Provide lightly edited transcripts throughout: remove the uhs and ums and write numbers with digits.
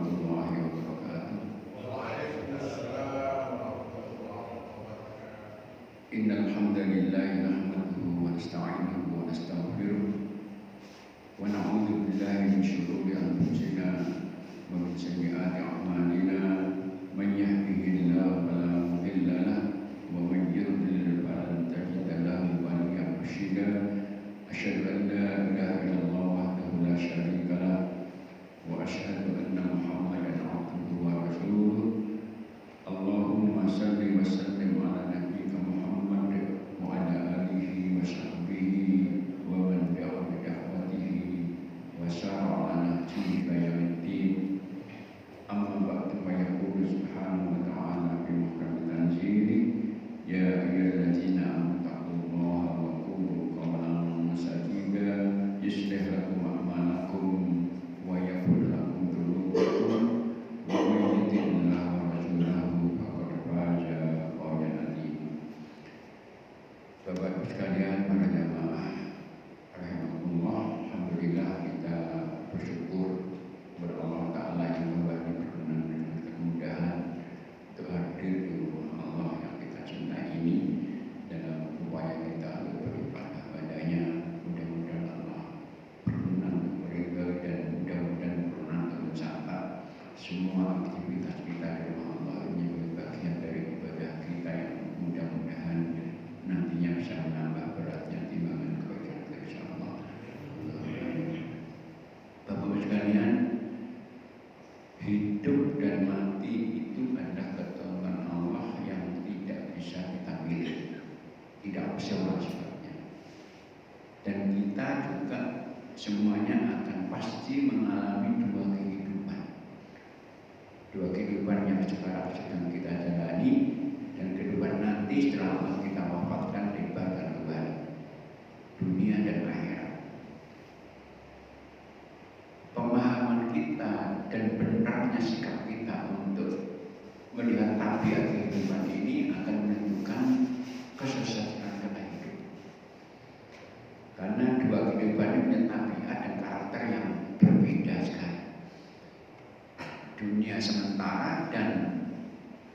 warahmatullahi wabarakatuh. Waalaikumsalam warahmatullahi wabarakatuh. Innal hamdalillah nahmaduhu wa nasta'inuhu wa nastaghfiruh wa na'udzu billahi min shururi anfusina wa min sayyiati a'malina. Man yahdihillahu fala mudilla lahu wa man yudlil falan tajida lahu waliyyan mursyida. Asyhadu an la ilaha illallah wahdahu la syarika lahu wa asyhadu anna Muhammadan abduhu wa rasuluh. Allahumma salli wa sallim ala nabiyyika Muhammad wa ala alihi wa sahbihi wa man da'a bi da'watihi wa sara ala nahjihi ila yaumiddin. Amma ba'du, fa yaqulu subhanahu wa ta'ala fi muhkamil tanzili, ya ayyuhalladzina amanu taqullaha wa qulu qawlan sadida yuslih lakum a'malakum wa yaghfir lakum dhunubakum wa may yuti'illaha wa rasulahu faqad faza fawzan 'azima. Bapak Ibu sekalian, para jamaah rahimakumullah, alhamdulillah kita bersyukur kepada Allah Ta'ala yang kembali berkenan dengan kemudahan untuk hadir di rumah Allah yang kita cintai ini dalam upaya kita untuk beribadah padanya. Mudah-mudahan Allah berkenan meridhai dan mudah-mudahan berkenan untuk mencatat semua aktivitas kita di rumah Allah ini menjadi bagian dari ibadah kita yang mudah-mudahan nantinya bisa menambah beratnya timbangan kebaikan kita, insyaallah. Bapak-Ibu sekalian, hidup dan mati itu adalah ketentuan Allah yang tidak bisa kita pilih, tidak opsional sifatnya. Dan kita juga semuanya akan pasti mengalami dua kehidupan. Dua kehidupan yang sekarang sedang kita jalani dan kehidupan nanti setelah Allah kita wafatkan lebarkan kembali, dunia dan akhirat. Pemahaman kita dan benarnya sikap kita untuk melihat tabiat kehidupan ini akan menentukan kesuksesan kita hidup. Karena dua kehidupan ini punya tabiat dan karakter yang berbeda sekali. Dunia sementara dan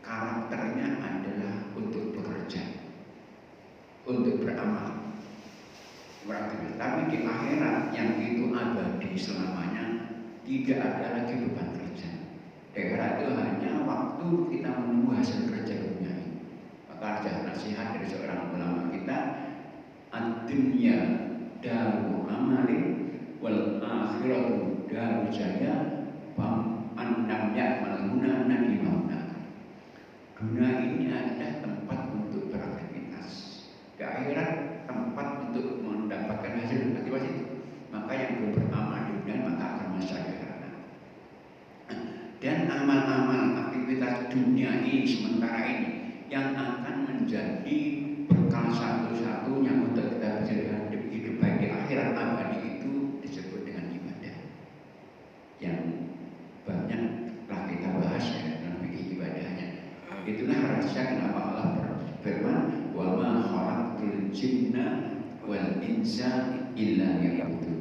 karakternya adalah untuk bekerja, untuk beramal. Tapi di akhirat yang itu abadi selamanya, tidak ada lagi beban kerja. Akhirat itu hanya waktu kita menunggu hasil kerja dunia ini. Maka ada nasihat dari seorang ulama kita, ad-dunya daru amalin wal akhiratu daru jaya fam annam ya'mal guna nadimahuna. Dunia ini adalah tempat untuk beraktivitas, di akhirat tempat untuk mendapatkan hasil aktivitas itu. Maka yang belum beramal di dunia maka akan masuk akhirat. Dan amal-amal aktivitas dunia ini sementara ini yang akan menjadi bekal satu-satunya untuk kita bisa hidup baik di akhirat abadi itu disebut dengan ibadah. Yang banyak telah kita bahas ya dalam fikih ibadahnya. Itulah rahasia kenapa Allah berfirman, wa ma khalaqtul jinna wal insa illa liya'budun.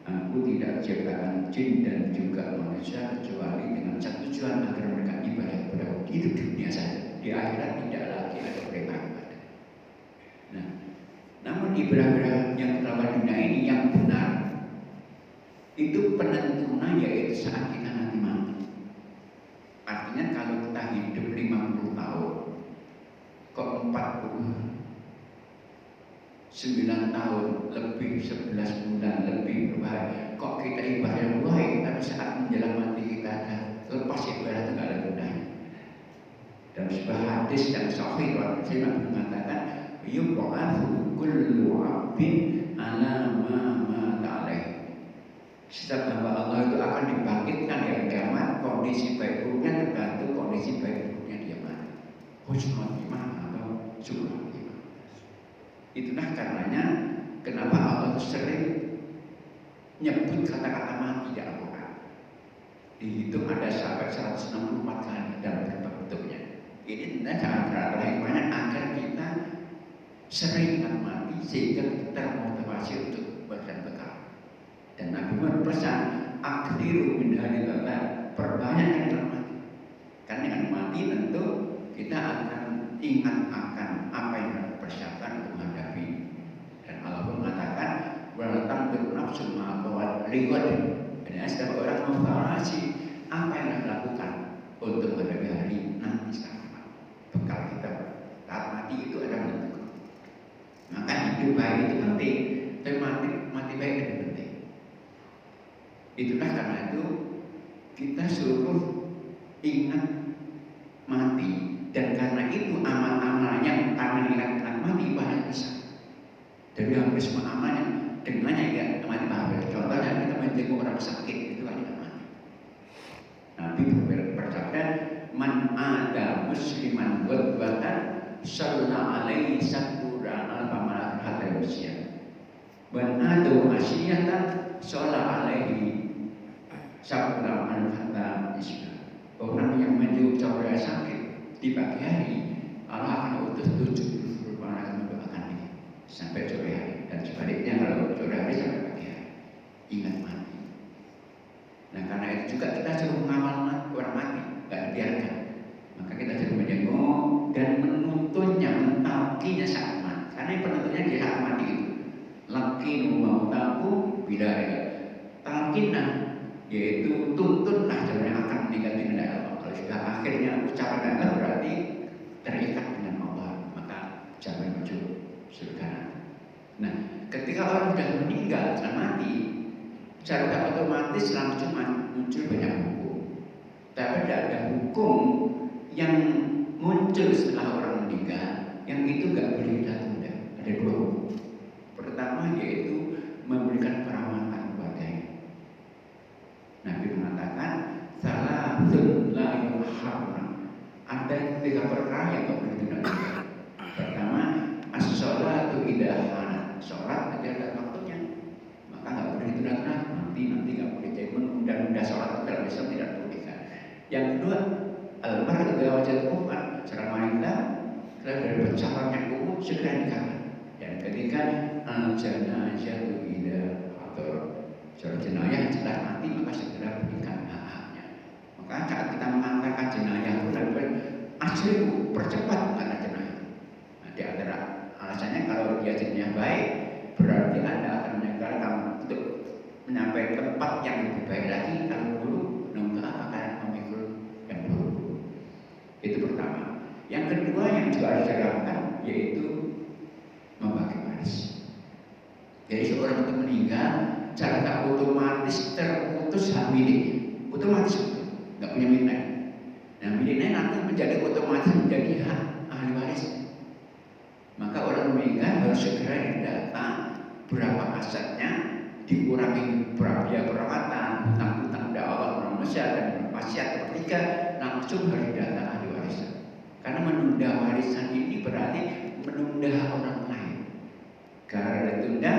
Aku tidak ciptakan jin dan juga manusia kecuali dengan satu tujuan, agar mereka ibadah kepada aku. Itu dunia saja. Di akhirat tidak lagi ada perintah ibadah. Nah, namun ibadah yang terlalu dunia ini yang benar itu penentunya yaitu saat kita nanti mati. Artinya kalau kita hidup 50 tahun kok 9 tahun lebih 11 bulan lebih berbahaya, kok kita ibadah baik tapi saat menjelang mati kita ada lepas ibadah itu nggak ada gunanya. Dan sebuah hadis yang sahih Rasulullah mengatakan, yuqa'athu kullu 'abdin 'ala ma mata alaih. Setiap hamba Allah itu akan dibangkitkan dari kiamat, kondisi baik buruknya tergantung kondisi baik buruknya dia mana, husnul iman atau su'ul iman. Itulah karenanya kenapa Allah itu sering nyebut kata-kata mati di Al-Quran. Dihitung ada sampai 164 kali dalam berbagai bentuknya. Ini tentunya jangan berat hikmahnya agar kita sering ingat mati sehingga kita termotivasi untuk berjalan bekal. Dan Nabi berpesan, akhiru min hari bapak, perbanyak semua reward. Dan setiap orang memvalidasi apa yang kita lakukan untuk menghadapi hari nanti setelah bekal kita saat mati itu ada bentuk. Maka hidup baik itu penting, tapi mati baik itu penting. Itulah karena itu kita suruh ingat mati, dan karena itu amal-amal yang karena ingat mati banyak besar. Dari hampir semua amal yang dengannya ingat mati banyak. Contohnya kita menjenguk orang sakit itu kan ingat mati. Nabi bersabda, man ada musliman wadwatan sallallahu alaihi sakura al-famalak hatta usia. Man ada asyiyatan sallallahu alaihi sakura al-hatta usia. Orang yang menjenguk seorang sakit di pagi hari, Allah akan utus 70 orang mendoakan dia sampai sore hari, dan sebaliknya kalau sore hari sampai pagi hari. Ingat mati. Nah karena itu juga kita suruh mengawal orang mati, nggak dibiarkan. Maka kita suruh menjenguk dan menuntunnya, mentalkinya saat mati. Karena yang penentunya di saat mati itu. Lakinu mautaku bila ada. Talkinah, yaitu tuntunlah jalan yang akan meninggal di negara Allah. Kalau sudah akhirnya ucapan Allah berarti terikat dengan Allah, maka jangan menuju surga. Nah, ketika orang sudah meninggal, sudah mati, secara otomatis langsung muncul banyak hukum. Tapi tidak ada hukum yang muncul setelah orang meninggal yang itu nggak boleh ditunda. Ada dua hukum. Pertama yaitu memberikan perawatan kepadanya. Nabi mengatakan salasun la yuharram. Ada 3 perkara yang nggak boleh ditunda. Pertama, as-sholatu idza hanat. Sholat aja ada waktunya, maka nggak boleh ditunda. Nanti nggak boleh. Jadi menunda sholat dalam Islam tidak boleh. Yang kedua, al-mar'atu idza wajad kufan. Seorang wanita kalau dari pencapaian umum segera nikah. Dan ketiga, al-janazatu idza hadar. Seorang jenayah setelah mati maka segera berikan hak-haknya. Maka saat kita mengantarkan jenayah asliku percepat mengantar jenayah. Nah, di antara alasannya kalau dia jenayah baik, berarti Anda akan menyandarkan kamu untuk menyampaikan tempat yang lebih baik lagi. Kalau dulu nunggu akan memikul yang dulu. Itu pertama. Yang kedua yang juga harus dilakukan yaitu membagi waris. Jadi seorang itu meninggal, secara otomatis terputus hak miliknya, otomatis nggak punya milik. Nah miliknya nanti menjadi otomatis menjadi hak ahli waris. Maka orang meninggal harus segera didata berapa asetnya, dikurangi berapa biaya perawatan, hutang-hutang dakwah manusia dan wasiat sepertiga, langsung harus didata ahli warisan. Karena menunda warisan ini berarti menunda orang lain. Karena ditunda,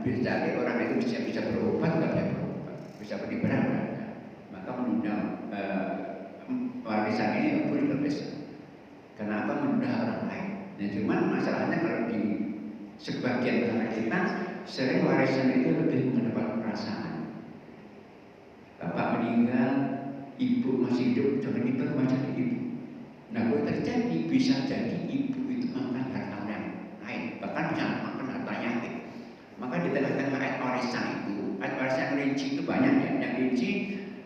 bisa jadi orang itu bisa berobat, nggak bisa berobat, bisa beribadah, maka menunda warisan ini nggak boleh berbeza. Kenapa menunda orang lain? Nah, cuman masalahnya kalau di sebagian besar kita sering warisan itu lebih mendapat perasaan. Bapak meninggal, ibu masih hidup, jangan ibu macam ibu. Nah, kalau terjadi bisa jadi ibu itu makan harta yang lain, bahkan bisa makan harta yatim. Maka di tengah-tengah ayat warisan rinci itu banyak ya. Yang rinci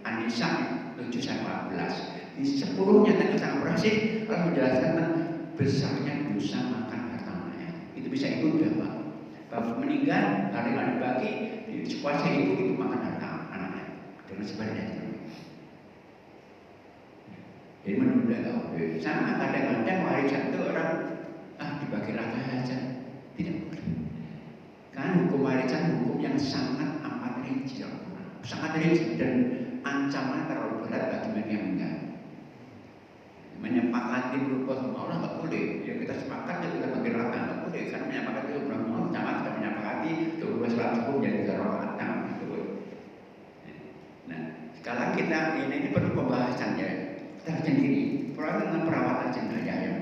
An-Nisa 7-14. Di 10-nya tadi sangat berhasil kalau menjelaskan tentang besarnya dosa makan harta mayat. Itu bisa ikut berapa? Bapak meninggal, hari yang dibagi, kuasa ibu makan harta anaknya dengan sebaliknya. Jadi menunda sama kadang-kadang warisan itu orang dibagi rata saja, tidak boleh. Karena hukum warisan hukum yang sangat amat rinci, sangat rinci dan ancaman terlalu berat bagi mereka yang enggak. Menyepakati berupa sama Allah nggak boleh. Ya kita sepakat ya kita bagi rata nggak boleh. Karena menyepakati berupa Allah sama kita menyepakati berupa sholat hukum jadi 3 rakaat nggak boleh. Nah sekarang kita ini perlu pembahasan ya. Kita sendiri dengan perawatan jenazah ya.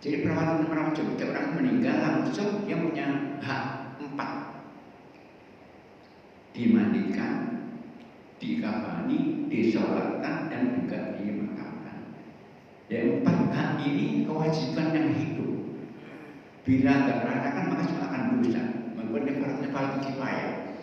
Jadi perawatan jenazah orang meninggal langsung dia punya hak 4: dimandikan, dikafani, disolatkan, dan juga dimakamkan. Yang 4 hak ini kewajiban yang hidup. Bila tidak merasakan maka cuma akan dosa. Membuat fardu kifayah.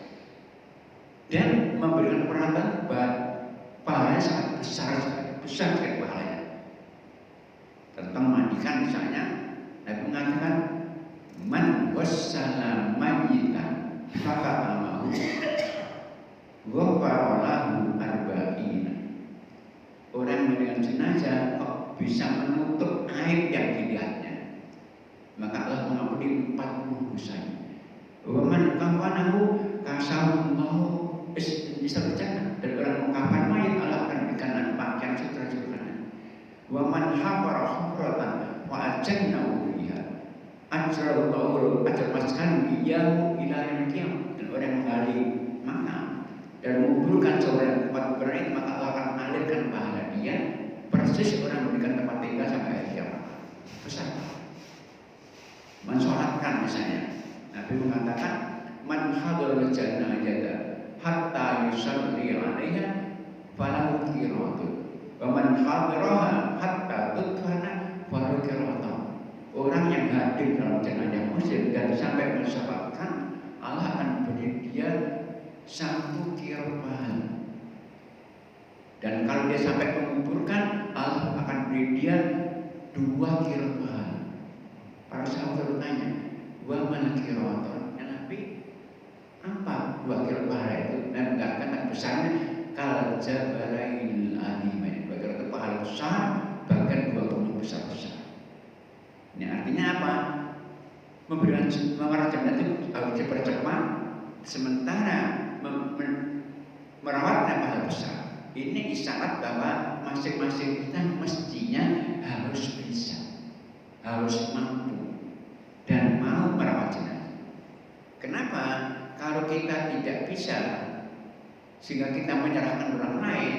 bisa menutup aib yang dilihatnya, maka Allah mengampuni 40 dosanya. Wa man kafanahu kasallahu istabjana, dan orang mengkafan mayat Allah akan berikan pakaian sutra-sutra. Wa man hafara hufratan wa ajannahu fiha ajrallahu ajraskan iyahu ila yaumil qiyamah, dan orang yang menggali makam dan menguburkan seorang tempat kuburan, maka Allah akan mengalirkan pahala dia persis orang memberikan tempat tinggal sampai hari kiamat. Besar. Mensolatkan misalnya, Nabi mengatakan man hadal jannah jada hatta yusalli alaiha falahu qiratun wa man hadaraha hatta tudfana falahu qiratun. Orang yang hadir dalam jenazah muslim dan sampai mensolatkan, Allah akan beri dia 1 qirat pahala. Dan kalau dia sampai menguburkan, Allah akan beri dia 2 qirat pahala. Para sahabat bertanya, wa man qiratun? Ya Nabi, apa 2 qirat pahala itu? Dan mengatakan besarnya kal jabalail azim. 2 qirat pahala besar, bahkan 20 besar-besar. Ini artinya apa? Memberikan jannah itu harus dipercepat, sementara merawatnya pahala besar. Ini isyarat bahwa masing-masing kita mestinya harus bisa, harus mampu dan mau merawat jenazah. Kenapa? Kalau kita tidak bisa sehingga kita menyerahkan orang lain,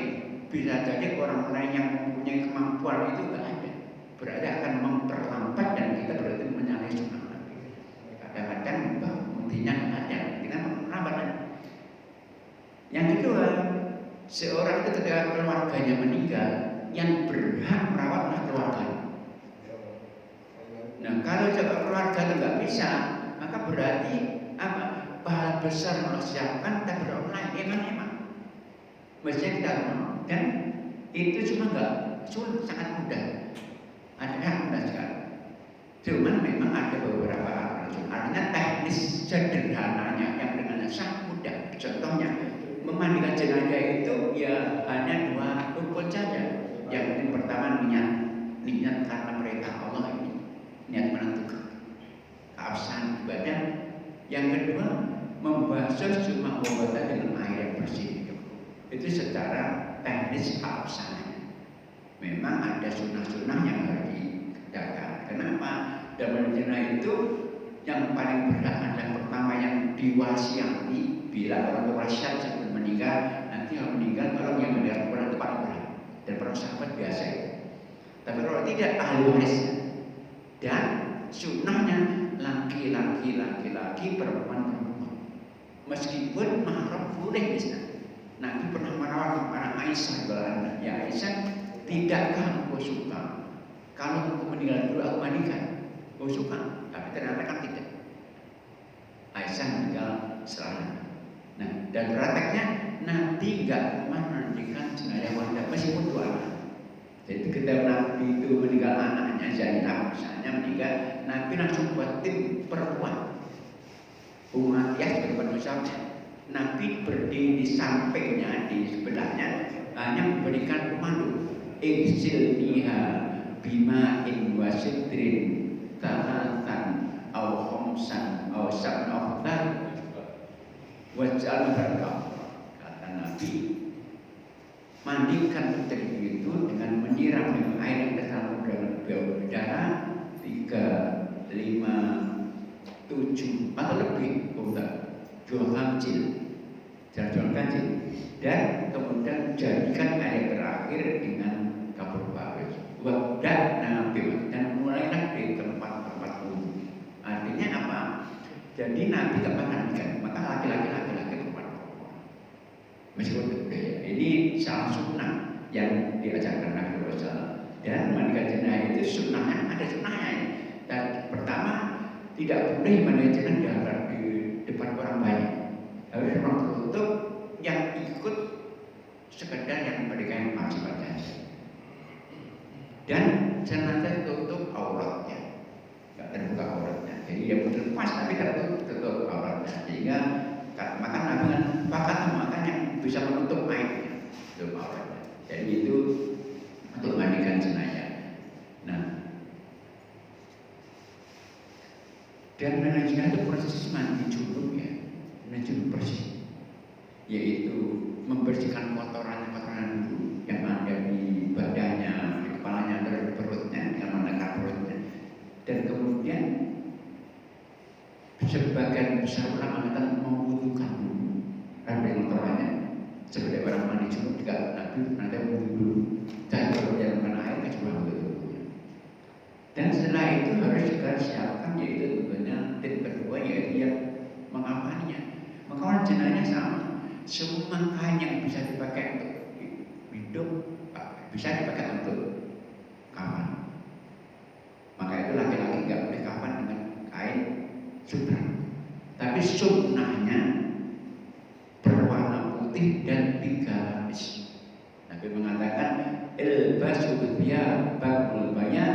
bisa jadi orang lain yang mempunyai kemampuan itu enggak ada, berarti akan memperlambat dan kita berarti menyalahi sunnah Nabi. Kadang-kadang buktinya ada, kita memperlambat. Yang kedua, seorang itu ketika keluarganya meninggal, yang berhak merawatlah keluarganya. Nah, kalau keluarga itu nggak bisa, maka berarti apa? Pahala besar mempersiapkan tapi orang lain emang mestinya kita mau, dan itu cuma nggak sulit, sangat mudah. Ada mudah sekali. Cuman memang ada beberapa aturan. Artinya teknis sederhananya yang dengan sangat mudah. Contohnya, memandikan jenazah itu ya hanya 2 rukun saja. Yang pertama niat karena perintah Allah ini, niat menentukan keabsahan ibadah. Yang kedua, membasuh cuma wabatan dengan air yang bersih. Itu secara teknis keabsahannya. Memang ada sunnah-sunnah yang harus dikerjakan. Kenapa? Dalam jenazah itu yang paling berhak adalah pertama yang diwasiati. Bila orang berwasiat sebelum meninggal, nanti kalau meninggal tolong yang meninggal kepada tempat orang. Dan para sahabat biasa itu. Tapi kalau tidak, ahli warisnya. Dan sunnahnya laki-laki, perempuan. Meskipun mahram boleh misalnya. Nabi pernah merawat anak Aisyah berkata, ya Aisyah, tidakkah engkau suka kalau engkau meninggal dulu aku mandikan? Engkau suka? Tapi ternyata kan tidak. Aisyah meninggal setelahnya. Nah, dan prakteknya Nabi nggak pernah mandikan jenazah wanita meskipun 2 anak. Jadi ketika Nabi itu meninggal anaknya Zainab misalnya meninggal, Nabi langsung buat tim perempuan. Umayyah sebagai penulisnya, Nabi berdiri di sampingnya, di sebelahnya, hanya memberikan komando, "Igsilniha bima'in wa sidrin talatan aw khamsan aw sab'atan waj'al barakah." Kata Nabi, mandikan putri itu dengan menyiram dengan air yang terlalu berdarah 3, 5, 7 atau lebih, jual kancil, dan kemudian jadikan air terakhir dengan kapur baris. Wadah Nabi, dan mulailah di tempat-tempat wudhu. Artinya apa? Jadi Nabi tak mandikan, maka laki-laki perempuan. Meskipun budaya ini salah sunnah yang diajarkan Nabi Rasul. Dan mandikan jenazah itu sunnahnya ada sunnahnya. Dan pertama, tidak boleh mandikan jenazah di depan orang banyak. Harus orang tertutup, yang ikut sekedar yang mereka yang masih pada. Dan jenazah tutup auratnya, nggak terbuka auratnya. Jadi dia betul pas tapi tertutup auratnya. Sehingga maka Nabi makan yang bisa menutup aibnya, tutup auratnya. Jadi itu untuk mandikan jenazah. persis mandi junub ya, mandi junub persis, yaitu membersihkan kotoran-kotoran dulu yang ada di badannya, di kepalanya, dari perutnya, dengan menekan perutnya, dan kemudian sebagian besar ulama kita membutuhkan dulu dari kotorannya. Seperti orang mandi junub juga Nabi nanti wudhu dulu, dan kalau dia menggunakan air kecuali wudhu. Dan setelah itu harus juga siapkan, yaitu tentunya tip kedua, yaitu yang mengapaninya. Maka jenayahnya sama, semua kain yang bisa dipakai untuk hidup bisa dipakai untuk kafan. Maka itu laki-laki nggak boleh kafan dengan kain sutra. Tapi sunnahnya berwarna putih dan 3 lapis. Nabi mengatakan ilbasu thiyabal bayan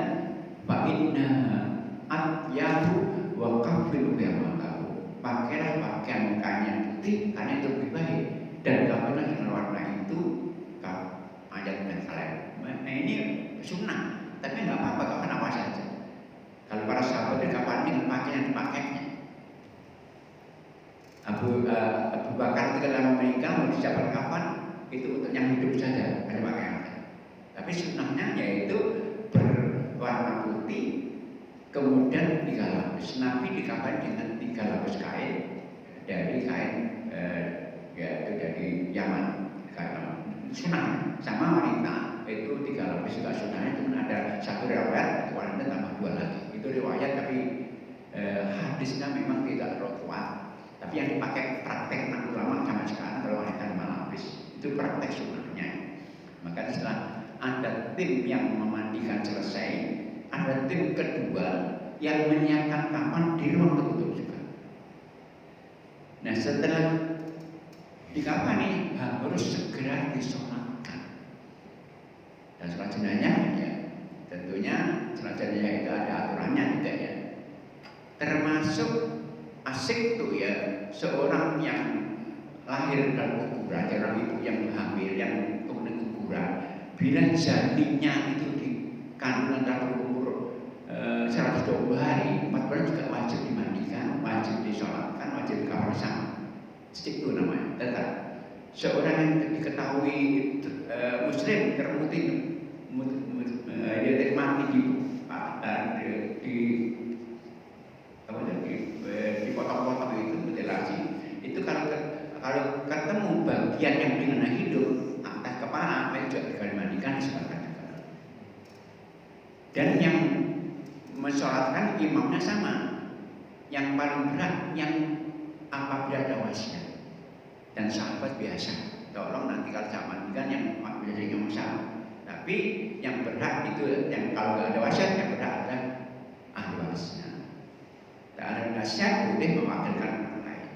fa inna atyabu wa kafiru biyamakahu. Pakailah pakaian kain yang putih karena itu lebih baik, dan kafirlah dengan warna itu ayat dan salam. Nah ini sunnah, tapi nggak apa-apa kafan apa saja. Kalau para sahabat dikafani dengan pakaian yang dipakainya. Abu Bakar ketika Amerika mau disiapkan kafan itu untuk yang hidup saja, ada pakaian. Tapi sunnahnya yaitu berwarna putih, kemudian 3 lapis. Nabi dikafani dengan 3 lapis kain dari kain yaitu dari Yaman. Sunnah sama wanita itu 3 lapis juga sunnahnya, cuma ada satu riwayat wanita tambah 2 lagi. Itu riwayat tapi hadisnya memang tidak kuat. Tapi yang dipakai praktek ulama zaman sekarang kalau wanita 5 lapis itu praktek sunnahnya. Maka setelah ada tim yang memandikan selesai, ada tim kedua yang menyiapkan kafan di ruang tertutup juga. Nah setelah dikafani harus segera disolatkan. Dan sholat jenazahnya ya tentunya sholat jenazah itu ada aturannya juga ya. Termasuk asik tuh ya, seorang yang lahir dalam kuburan, orang ibu yang hamil yang kemudian kuburan, bila janinnya itu di kandungan dalam umur 120 hari, 4 bulan juga wajib dimandikan, wajib disolatkan, wajib dikafani sama. Itu namanya. Tetap seorang yang diketahui muslim termutin dia mati dipotong-potong itu mutilasi. Itu kalau ketemu bagian yang dengan hidup atas kepala, juga dimandikan disebarkan juga. Dan yang mensolatkan imamnya sama. Yang paling berat yang apabila ada wasiat dan sahabat biasa. Tolong nanti kalau saya mandikan yang biasanya sama. Tapi yang berhak itu yang kalau nggak ada wasiat yang berhak adalah ahli warisnya. Tak ada wasiat boleh mewakilkan orang lain.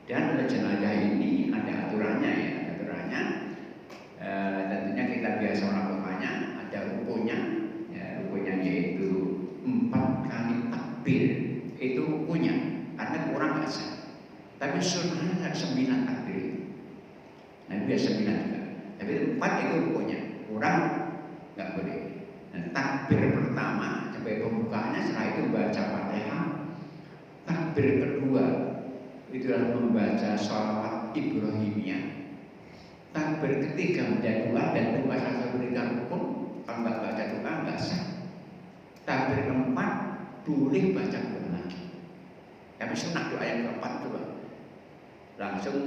Dan jenazah ini ada aturannya ya, ada aturannya. Tentunya kita biasa melakukannya, ada rukunnya. Ya, rukunnya yaitu 4 kali takbir. Itu rukunnya, karena kurang nggak sah. Tapi sunnahnya ada 9 takbir. Nah biasa 9 juga. Tapi 4 itu rukunnya, kurang nggak boleh. Nah, takbir pertama sampai pembukaannya, setelah itu baca Fatihah. Takbir kedua itu adalah membaca sholawat Ibrahimiyah. Takbir ketiga menjadi doa, dan doa salah satu rukun. Kalau nggak baca doa nggak sah. Takbir keempat boleh baca Quran lagi. Tapi sunnah doa yang keempat itu langsung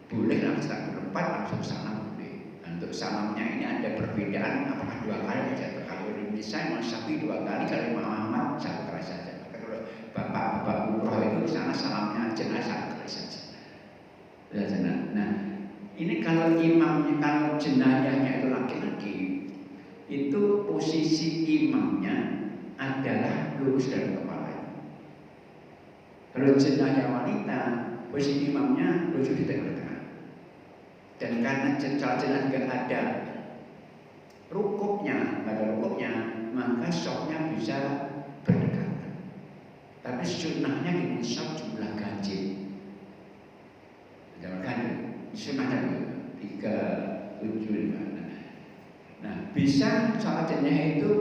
boleh, langsung takbir keempat langsung salam boleh. Untuk salamnya ini ada perbedaan, apakah 2 kali saja. Kalau di Indonesia Imam Syafi'i 2 kali, kalau Imam Ahmad 1 kali saja. Kalau bapak-bapak umroh itu di sana salamnya jenazah 1 kali saja. Nah, ini kalau imamnya, kalau jenazahnya itu laki-laki, itu posisi imamnya adalah lurus dari kepala. Kalau jenazah wanita, posisi imamnya lurus di tengah-tengah. Dan karena jenazah nggak ada rukuknya, maka sofnya bisa berdekatan. Tapi sunnahnya dinisab jumlah ganjil. Jangan sunnahnya 3, 7, 5. Nah, bisa sholat jenazah itu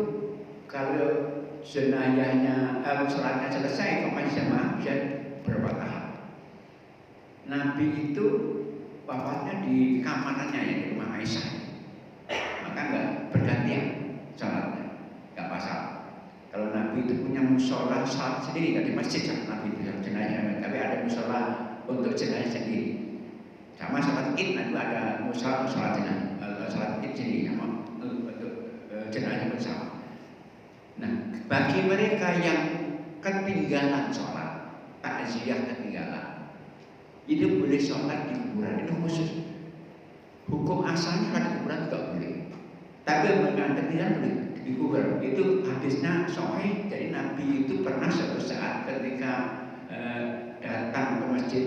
kalau jenayahnya sholatnya selesai kok masih jamaah bisa berapa tahap. Nabi itu wafatnya di kamarnya ya, di rumah Aisyah, maka nggak bergantian sholatnya, nggak masalah. Kalau Nabi itu punya musola sholat sendiri, nggak di masjid kan Nabi itu jenayah, tapi ada musola untuk jenayah sendiri. Sama sholat id itu ada musola sholat jenayah, sholat id sendiri sama untuk jenayah bersama. Nah, bagi mereka yang ketinggalan sholat, takziah ketinggalan, itu boleh sholat di kuburan, itu khusus. Hukum asalnya kan di kuburan tidak boleh, tapi yang ketinggalan boleh di kuburan. Itu hadisnya sahih. Jadi Nabi itu pernah suatu saat ketika datang ke masjid,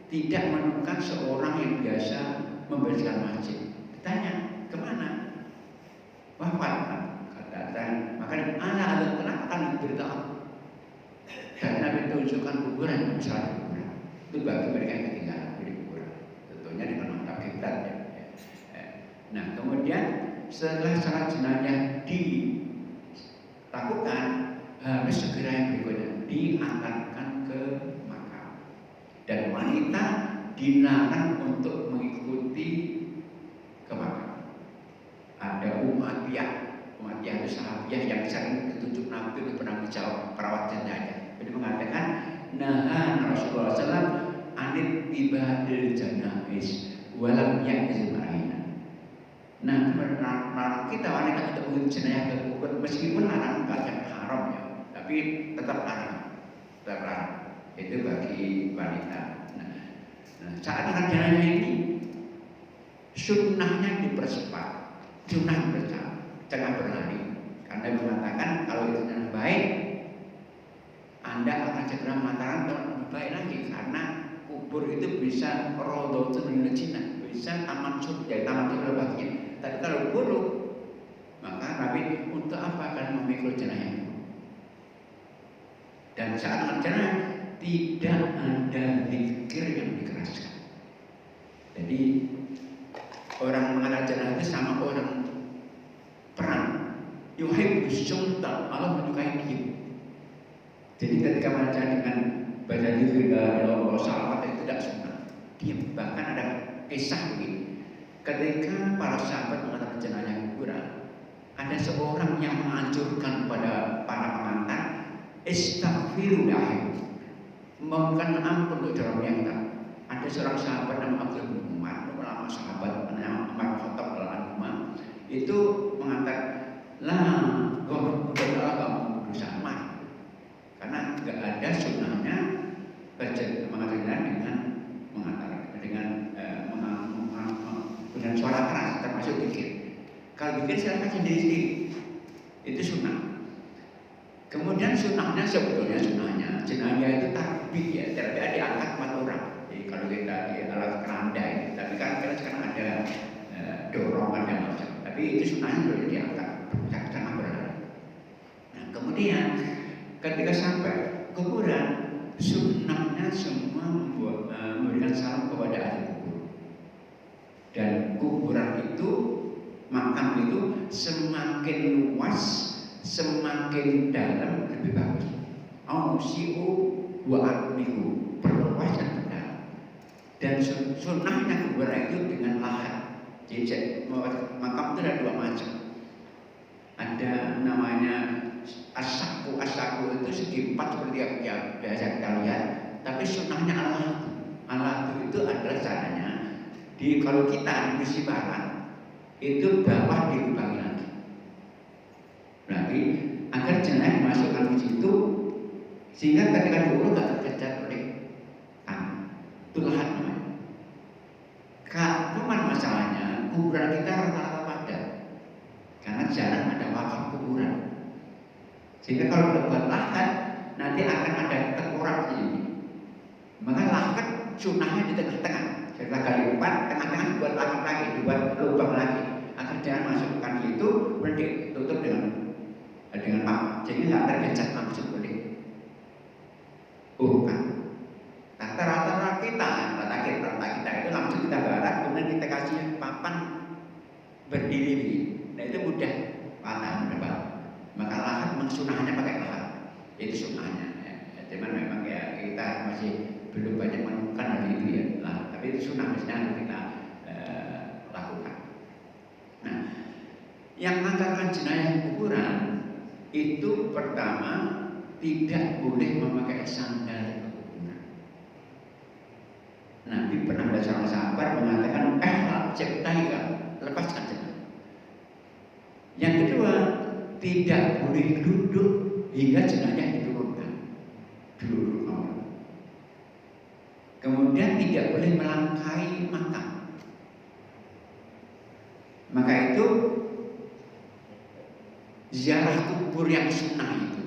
tidak menemukan seorang yang biasa membersihkan masjid. Ditanya, kemana? Wafat. Kata, maka anak kenapa kalian beritahu? Dan Nabi tunjukkan kuburan, misalnya kuburan. Itu bagi mereka yang ketinggalan di kuburan. Tentunya dengan menghadap kiblat ya. Nah, kemudian setelah salat jenazah dilakukan, harus segera yang berikutnya diantarkan ke makam. Dan wanita dilarang untuk mengikuti ke makam. Ada Umayyah itu sahabiah yang sering ditunjuk Nabi untuk penanggung jawab perawat jenazah. Jadi mengatakan, nahan Rasulullah SAW anit ibadil janais walam ya'zim ma'ina. Nah, melarang kita wanita untuk mengikuti jenazah ke kubur, meskipun larang bukan haram ya, tapi tetap larang. Itu bagi wanita. Nah, saat akan jenazah ini sunnahnya dipercepat, sunnah berjalan, jangan berlari. Karena mengatakan kalau itu yang baik, Anda akan segera mengatakan lebih baik lagi, karena kubur itu bisa rodotun minal jinnah, bisa taman surga, taman surga baginya. Tapi kalau buruk, maka Nabi untuk apa akan memikul jenazah? Dan saat jenazah tidak ada zikir yang dikeraskan. Jadi orang mengenal jenazah itu sama orang perang. Yuhibbus sultan, Allah menyukai diam. Jadi ketika baca dengan baca zikir Allah salawat itu tidak sunnah, diam. Bahkan ada kisah begini. Ketika para sahabat mengantar jenazah kuburan, ada seorang yang menganjurkan pada para pengantar, istaghfiru lahum, mohonkan ampun untuk orang yang tak. Ada seorang sahabat nama Abdullah bin Umar, ulama sahabat nama Umar Khattab al-Umar, itu mengatakan, lah, udah kamu berusaha mah, karena nggak ada sunnahnya mengatakan dengan mengatakan dengan suara keras, termasuk zikir. Kalau zikir silakan sendiri, itu sunnah. Kemudian sunnahnya sebetulnya jenazah itu tarbih ya, terbiasa diangkat 4 orang. Jadi kalau kita di alat keranda ini, tapi kan sekarang ada dorongan dan macam. Tapi itu sunnahnya boleh diangkat, jangan berlari. Nah, kemudian ketika sampai kuburan, sunnahnya semua memberikan salam kepada ahli kubur. Dan kuburan itu, makam itu semakin luas, semakin dalam lebih bagus. Ausiu wa armihu, perluas dan berdalam. Dan sunnahnya kuburan itu dengan lahat. Jadi makam itu ada 2 macam. Ada namanya asaku itu segi 4 seperti yang biasa kita lihat. Tapi sunnahnya Allah itu adalah caranya. Kalau kita di barat itu bawah dilubangi lagi. Berarti agar jenazah dimasukkan di situ sehingga ketika diurut tidak terkejar oleh tanah. Itu lahat namanya. Cuman masalahnya kuburan kita rata-rata padat karena jarang ada wakaf kuburan. Sehingga kalau dibuat lahat nanti akan ada tengkorak di sini. Maka lahat sunnahnya di tengah-tengah. Setelah kali 4, tengah-tengah dibuat lahat lagi, dibuat lubang lagi. Agar jangan masukkan itu, kemudian ditutup dengan apa? Jadi nggak tergecat langsung boleh. Bukan. Rata-rata kita itu langsung kita barat, kemudian kita kasih papan berdiri. Nah itu mudah patah. Maka lahat memang sunahnya pakai lahat, itu sunahnya. Ya. Cuman memang ya kita masih belum banyak menemukan hal itu ya. Nah, tapi itu sunah mestinya harus kita lakukan. Nah, yang mengantarkan jenazah kuburan itu pertama tidak boleh memakai sandal ke kuburan. Nabi pernah ada seorang sahabat mengatakan, ciptaika, lepaskan jenazah. Yang kedua, tidak boleh duduk hingga jenazah diturunkan. Duduk orang. Kemudian tidak boleh melangkahi makam. Maka itu ziarah kubur yang sunnah itu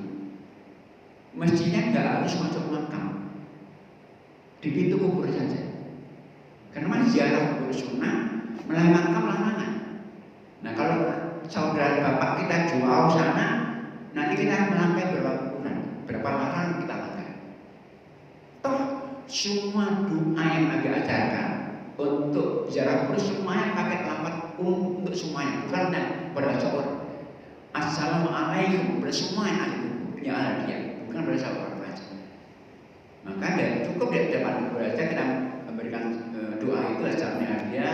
mestinya nggak harus masuk makam, di pintu kubur saja. Karena ziarah kubur sunnah melalui makam larangan. Nah kalau saudara bapak kita jauh sana, nanti kita melangkai berapa kuburan, berapa larang kita langkai. Toh semua doa yang Nabi ajarkan untuk ziarah kubur semuanya pakai lafaz untuk semuanya, bukan pada seorang. Assalamualaikum, bersemuanya ahli kubur yang ada dia, bukan pada seorang saja. Maka cukup di depan kubur saja kita memberikan doa itu asalnya dia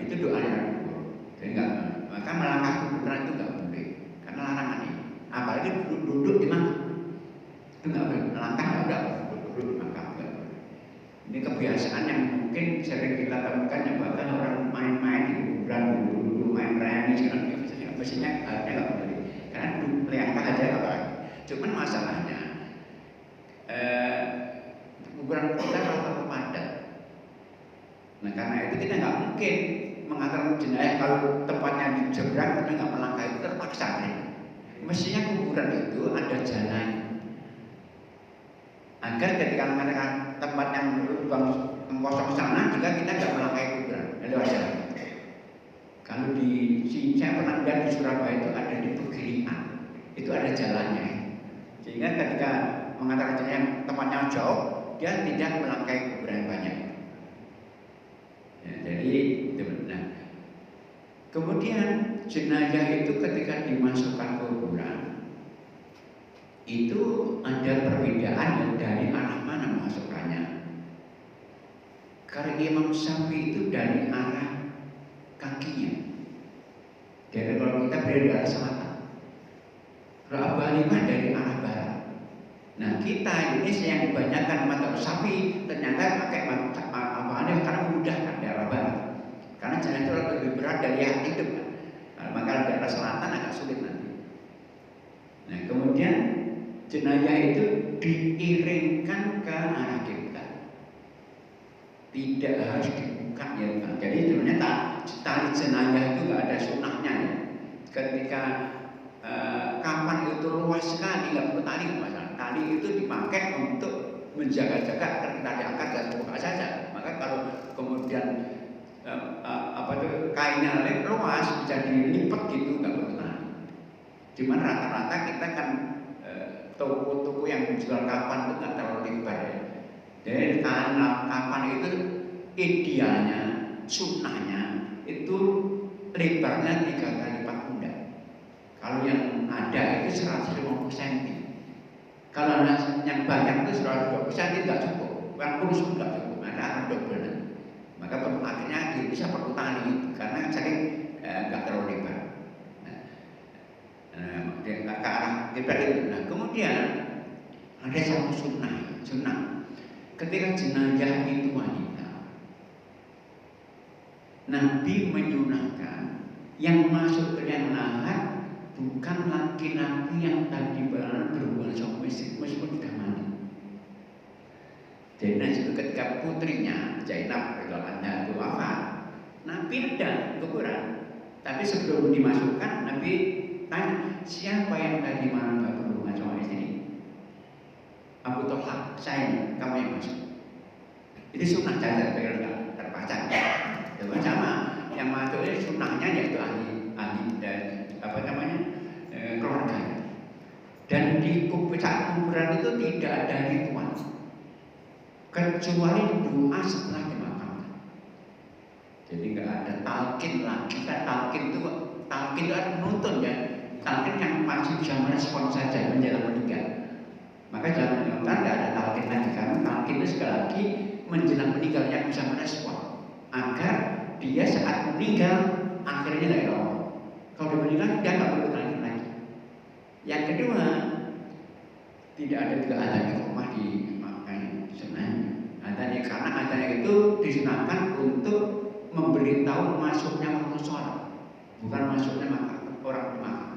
itu doa yang kubur. Jadi enggak, maka melangkah kuburan itu enggak boleh karena larangan ini. Apalagi duduk di makam itu enggak boleh, melangkah enggak boleh, duduk di makam enggak boleh. Ini kebiasaan yang mungkin sering kita temukan yang bahkan orang main-main di kuburan dulu main remi sekarang mestinya harusnya enggak boleh karena melangkah aja apalagi. Cuman masalahnya kuburan kita kalau padat. Nah karena itu kita nggak mungkin mengantar jenazah kalau tempatnya di seberang kita nggak melangkah itu terpaksa nih. Mestinya kuburan itu ada jalan agar ketika mengatakan tempat yang lubang kosong sana juga kita nggak melangkahi kuburan. Itu aja. Kalau saya pernah lihat di Surabaya itu ada di Pegirian, itu ada jalannya. Sehingga ketika mengatakan jenazah yang tempatnya jauh, dia tidak melangkahi kuburan banyak. Ya, jadi itu benar. Kemudian jenazah itu ketika dimasukkan ke kuburan itu ada perbedaan dari arah mana masukkannya. Karena Imam Syafi'i itu dari arah kakinya. Jadi kalau kita berada di arah selatan, kalau Abu Hanifah dari arah barat. Nah kita Indonesia yang kebanyakan mazhab Syafi'i ternyata pakai Abu Hanifah karena memudahkan di arah barat. Karena jenazah itu lebih berat dari yang hidup kan. Nah, maka di arah selatan agak sulit nanti. Nah kemudian jenazah itu diiringkan ke arah kiblat. Tidak harus dibuka ya Pak. Jadi ternyata tali jenazah itu nggak ada sunahnya ya. Ketika kapan itu luas sekali nggak perlu tali masalah. Tali itu dipakai untuk menjaga-jaga agar kita diangkat dan terbuka saja. Maka kalau kemudian kainnya luas bisa dilipat gitu nggak perlu tali. Cuman rata-rata kita kan toko-toko yang menjual kapan itu nggak terlalu lebar ya. Jadi kapan itu idealnya, sunnahnya itu lebarnya 3 kali lipat pundak. Kalau yang ada itu 150 cm. Kalau yang banyak itu 120 cm tidak cukup, kan kurus nggak cukup, ada double. Maka akhirnya bisa perlu tali karena sering nggak terlalu lebar. Ke arah kiblat itu. Nah kemudian ada satu sunnah. Ketika jenazah itu wanita, Nabi menyunahkan yang masuk ke liang lahat bukan laki-laki yang tadi berhubungan sama istri meskipun sudah mati. Jadi itu ketika putrinya Zainab radhiyallahu anha itu wafat, Nabi ada kuburan, tapi sebelum dimasukkan Nabi tanya siapa yang tadi malam berhubungan sama istri? Abu Talha, saya, kamu yang masuk. Itu sunnah saja, biar terbaca. Dengan sama, yang masuk ini sunnahnya yaitu ahli dan keluarga. Dan di saat kuburan itu tidak ada ritual, kecuali doa setelah dimakamkan. Jadi nggak ada talqin lagi. Kan talqin itu ada menuntun ya. merespon saja menjelang meninggal. Maka jangan meninggal tidak ada talqin lagi, karena talqin itu sekali lagi menjelang meninggal yang bisa merespon agar dia saat meninggal akhirnya la ilaha illallah. Kalau dia meninggal dia nggak perlu talqin lagi. Yang kedua, tidak ada juga adzan iqamah di sunnah. Adzan karena adzan itu disunahkan untuk memberitahu masuknya waktu sholat, bukan masuknya orang makan.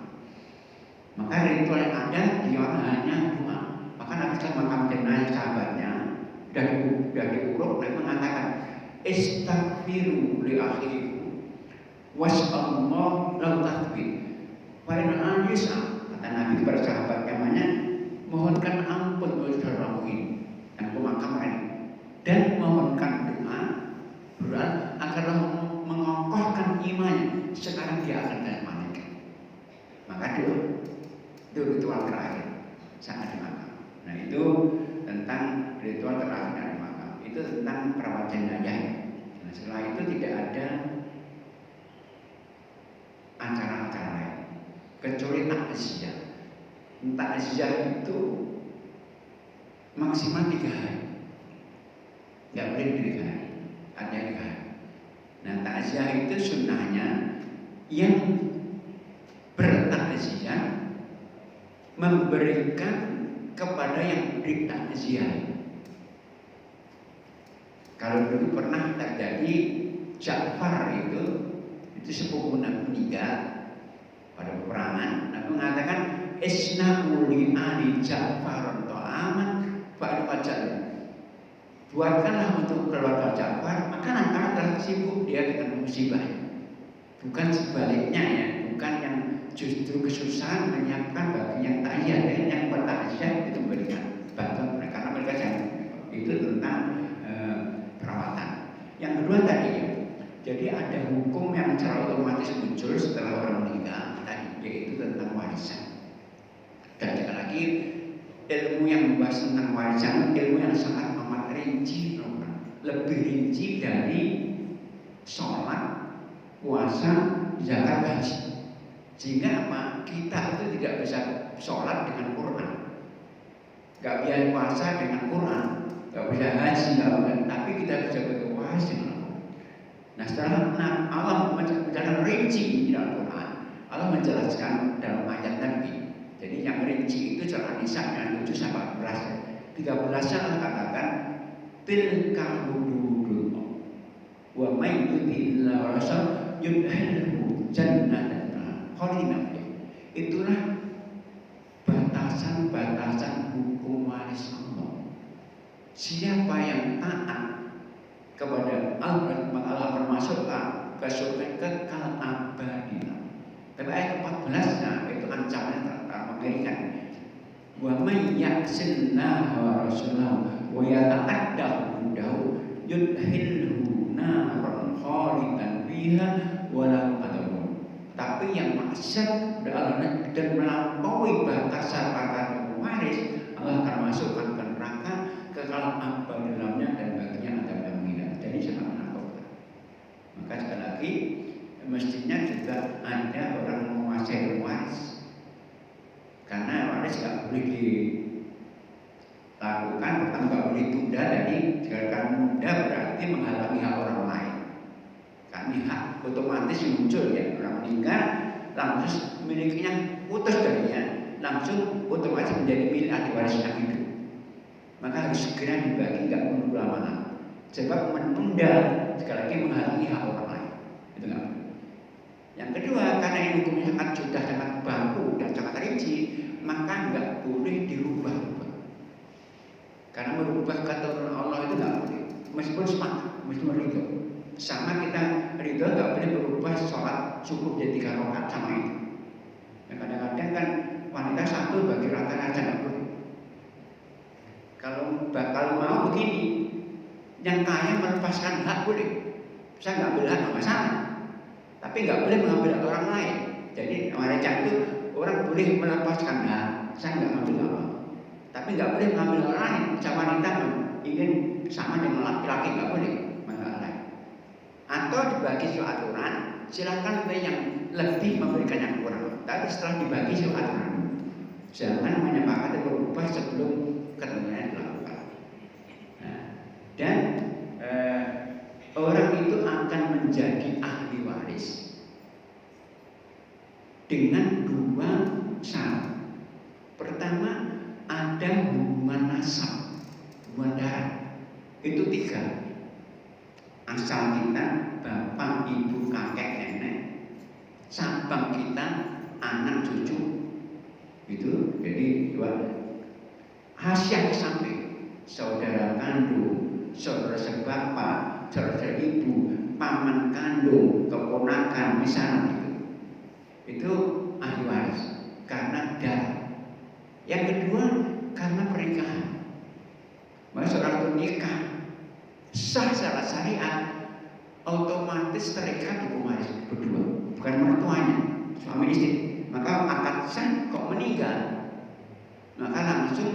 Maka ritual yang ada dia hanya doa. Maka Nabi SAW makam jenazah sahabatnya dan diurut dan mengatakan istaghfiru li akhikum was'allahu lahu tathbit wa in al-yus'a. Kata Nabi kepada sahabat namanya, mohonkan ampun untuk saudaramu ini yang pemakam ini, dan mohonkan doa agar mengokohkan imannya. Sekarang dia akan naik malaikat. Maka doa itu ritual terakhir saat di makam. Nah itu tentang ritual terakhir di makam. Itu tentang perawat jenazah. Nah setelah itu tidak ada acara-acara lain kecuali takziah. Takziah itu maksimal 3 hari, nggak boleh 3 hari, ada 3 hari. Nah takziah itu sunnahnya yang bertakziah memberikan kepada yang ditakziah. Kalau dulu pernah terjadi Ja'far itu sepupu Nabi meninggal pada peperangan. Nabi mengatakan isna'u li ali Ja'far ta'aman fa'al fajr. Buatkanlah untuk keluarga Ja'far makanan karena telah sibuk dia dengan musibah. Bukan sebaliknya ya, bukan yang justru kesusahan menyiapkan bagi yang takziah, dan yang bertakziah itu memberikan bantuan mereka karena mereka jangan. Itu tentang perawatan. Yang kedua tadi ya, jadi ada hukum yang secara otomatis muncul setelah orang meninggal tadi, yaitu tentang warisan. Dan sekali lagi ilmu yang membahas tentang warisan ilmu yang sangat amat rinci, lebih rinci dari sholat, puasa, zakat, haji. Sehingga apa? Kita itu tidak bisa sholat dengan Quran, nggak bisa puasa dengan Quran, nggak bisa haji, tapi kita bisa berpuasa dengan Quran. Nah setelah Allah menjelaskan rinci di dalam Quran, Allah menjelaskan dalam ayat Nabi. Jadi yang rinci itu secara Nisa 7-13. 13 Allah katakan tilka hududullah wa may yuti'illah wa rasul yudkhilhu jannatan khalidina fiha. Itulah batasan-batasan hukum waris Allah. Siapa yang taat kepada Allah, maka Allah bermasukkan ke surga kekal abadi. Tapi ayat 14-nya itu ancamannya mengerikan. Wa may ya'sillaha wa rasulahu wa yata'adda hudahu yudkhilhu naran khalidan fiha wa la adabun. Tapi yang maksiat dan melampaui batasan-batasan waris, Allah akan masukkan ke neraka kekal abadi dalamnya dan baginya adab yang menghina. Jadi sangat menakutkan. Maka sekali lagi mestinya juga ada orang menguasai waris, karena waris nggak boleh dilakukan, pertama nggak boleh ditunda. Jadi jika menunda berarti menghalangi hak orang lain. Karena hak otomatis muncul ya, orang meninggal langsung miliknya putus darinya, langsung otomatis menjadi milik ahli waris yang hidup. Maka harus segera dibagi, nggak menunggu lama-lama. Sebab menunda sekali lagi menghalangi hak orang lain. Itu nggak. Yang kedua, karena ini hukumnya sudah sangat baku dan sangat rinci, maka nggak boleh dirubah-rubah. Karena merubah kata Allah itu nggak boleh, meskipun sepakat, meskipun ridho. Sama kita ridho nggak boleh berubah sholat cukup jadi 3 rakaat sama itu. Dan kadang-kadang kan wanita satu bagi rata-rata nggak boleh. Kalau mau begini, yang kaya melepaskan hak boleh. Saya nggak boleh nggak masalah. Tapi nggak boleh mengambil orang lain. Jadi mereka itu orang boleh melepaskan hak, saya nggak ngambil apa. Tapi nggak boleh mengambil orang lain. Sama wanita ingin sama dengan laki-laki nggak boleh mengambil orang lain. Atau dibagi sesuai aturan, silakan yang lebih memberikan yang kurang. Tapi setelah dibagi sesuai aturan, Jangan menyepakati berubah sebelum ketentuan dilakukan. Nah, dan orang itu akan menjadi ahli waris dengan dua syarat. Pertama, ada hubungan nasab, hubungan darah. Itu 3. Asal kita, bapak, ibu, kakek, nenek. Sabang kita, anak, cucu. Itu jadi 2. Hasiah kesamping, saudara kandung, saudara sebapak, saudara ibu, paman kandung, keponakan, misalnya itu ahli waris karena darah. Yang kedua, karena pernikahan. Maka seorang itu nikah sah secara syariat, otomatis terikat hukum waris berdua, bukan mertuanya, suami istri. Maka akad sah kok meninggal, maka langsung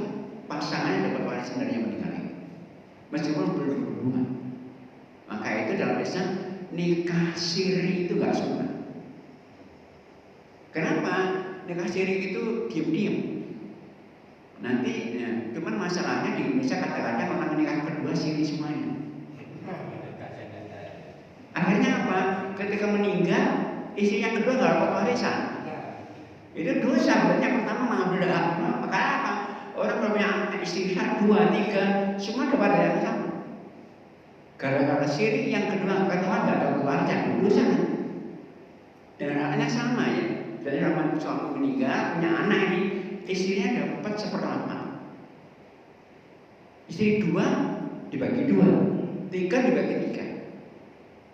pasangannya dapat waris dari yang meninggal itu, meskipun belum berhubungan. Maka itu dalam Islam nikah siri itu gak sunnah. Kenapa? Nikah siri itu diam-diam. Nanti, cuman masalahnya di Indonesia kadang-kadang orang nikah kedua siri semuanya. Akhirnya apa? Ketika meninggal, istri yang kedua nggak dapat warisan. Itu dosa. Yang pertama mengambil hak. Maka apa? Orang kalau punya istri 1, 2, 3, semua dapat yang sama. Gara-gara siri yang kedua nggak dapat warisan, dosa. Dan haknya sama ya. Jadi kalau suami meninggal punya anak ini, istrinya dapat 1/4. Istri 2 dibagi 2, 3 dibagi 3.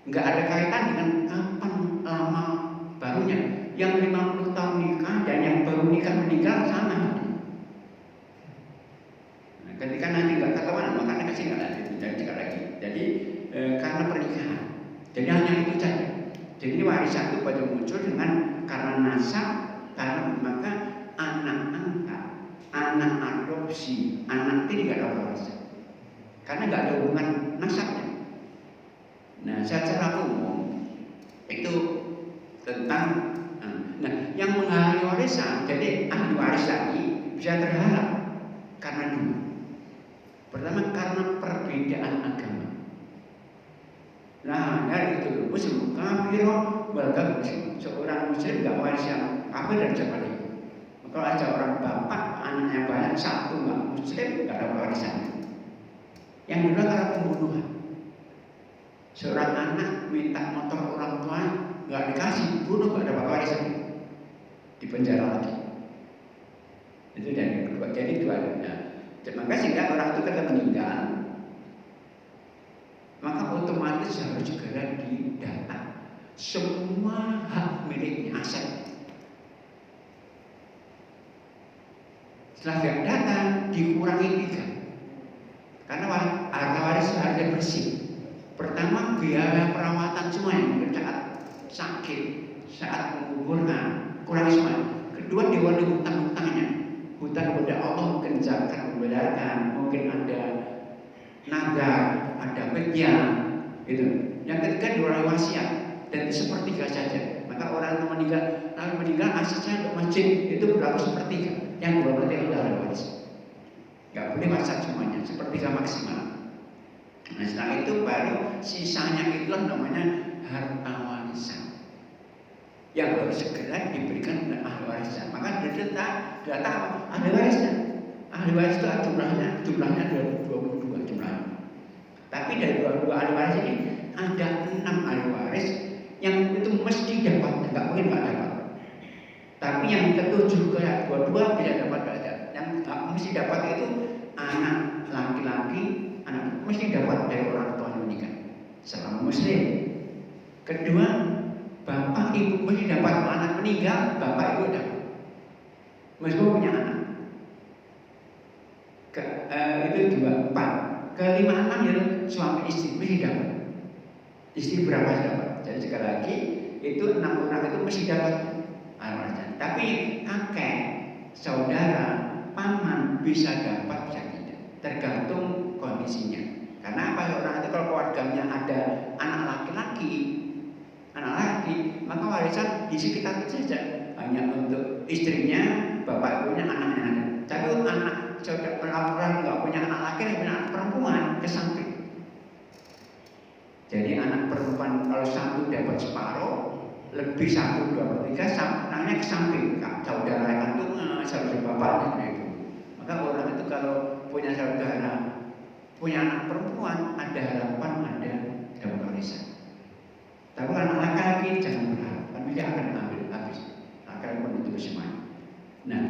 Enggak ada kaitan dengan kapan lama barunya. Yang 50 tahun nikah dan yang baru nikah meninggal sama. Nah, ketika nanti nggak ketahuan, maka kasih nggak lagi. Jadi karena pernikahan. Jadi hanya itu saja. Jadi warisan itu baru muncul dengan karena nasab, karena maka anak angkat, anak adopsi, anak ini nggak ada warisan, karena nggak ada hubungan nasabnya. Nah, secara umum itu tentang yang menghargai warisan. Jadi ahli waris tadi bisa terharap karena 2. Pertama, karena perbedaan agama. Nah, dari itu muslim kafir beragam muslim. Seorang muslim nggak waris yang kafir dan siapa lagi. Kalau ada orang bapak anaknya banyak, 1 nggak muslim nggak ada warisan. Yang kedua karena pembunuhan. Seorang anak minta motor orang tua nggak dikasih, bunuh nggak dapat warisan, di penjara lagi. Itu yang kedua. Jadi 2. Maka sehingga orang itu ketika meninggal, maka otomatis harus segera didata semua hak miliknya, aset. Setelah data dikurangi 3, karena harta waris harga bersih. Pertama, biaya perawatan semua yang saat sakit, saat menguburkan, kurangi semua. Kedua, diwali hutang-hutangnya. Hutang kepada Allah mungkin zakat membedakan, mungkin ada nazar, ada penyia, gitu. Yang ketiga diwali wasiat, dan itu 1/3 saja. Maka orang yang meninggal asetnya untuk masjid itu berlaku 1/3. Yang 2/3 itu ahli waris. Gak boleh wasiat semuanya, 1/3 maksimal. Nah, setelah itu baru sisanya itulah namanya harta warisan yang harus segera diberikan oleh ahli warisnya. Maka data apa? Ahli warisnya. Ahli waris itu jumlahnya 22 jumlahnya. Tapi dari 22 ahli waris ini ada 6 ahli waris yang itu mesti dapat, nggak mungkin nggak dapat. Tapi yang ke-7 ke 22 tidak dapat ada. Yang mesti dapat itu anak laki-laki, anak mesti dapat dari orang tua yang menikah selama muslim. Kedua, bapak ibu mesti dapat. Anak meninggal, bapak ibu dapat meskipun punya anak. Itu 2, 4. Ke-5, 6 ya suami istri mesti dapat. Istri berapa dapat. Jadi sekali lagi itu 6 orang itu mesti dapat. Tapi kakek, saudara, paman bisa dapat, bisa tidak, tergantung kondisinya. Karena apa? Orang itu kalau keluarganya ada anak laki-laki, maka warisan di sekitar itu saja, hanya untuk istrinya bapak punya anaknya ada. Tapi anak saudara orang nggak punya anak laki, punya anak perempuan ke samping. Jadi anak perempuan kalau satu dapat separuh, lebih 1/2/3 anaknya ke samping. Saudara kandung, saudara bapaknya itu. Maka orang itu kalau punya saudara, punya anak perempuan, ada harapan ada dapat warisan. Tapi anak laki-laki jangan berharap, karena dia akan ambil habis, akan menutup semuanya. Nah,